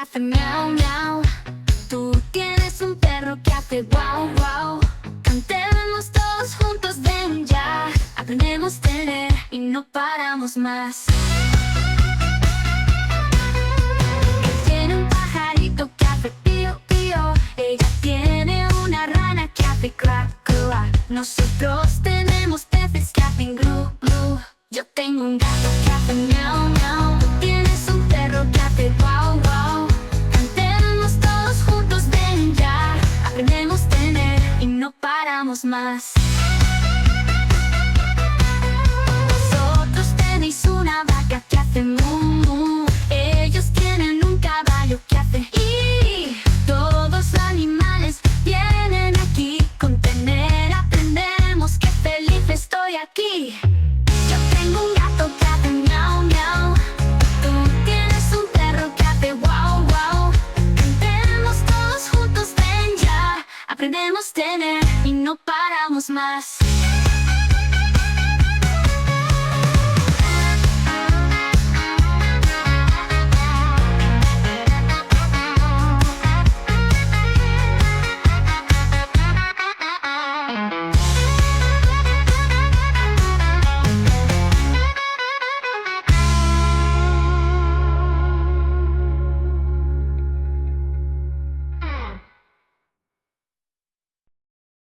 hace miau, miau. Tú tienes un perro que hace guau, guau. Cantemos todos juntos, ven ya. Aprendemos tener y no paramos más. Tiene un pajarito que hace pío, pío. Ella tiene una rana que hace crack, crack. Nosotros tenemos peces que hacen glu, glu. Yo tengo un gato que hace miau, miau. Tú tienes un perro que hace guau, guau. Cantemos todos juntos, ven ya. Aprendemos tener y no paramos más. Vosotros tenéis una vaca que hace mu, mu. Ellos tienen un caballo que hace y todos los animales vienen aquí. Con tener aprendemos, que feliz estoy aquí. Yo tengo un gato que hace miau, miau. Tú tienes un perro que hace guau, guau. Cantemos todos juntos, ven ya. Aprendemos tener y no paramos más.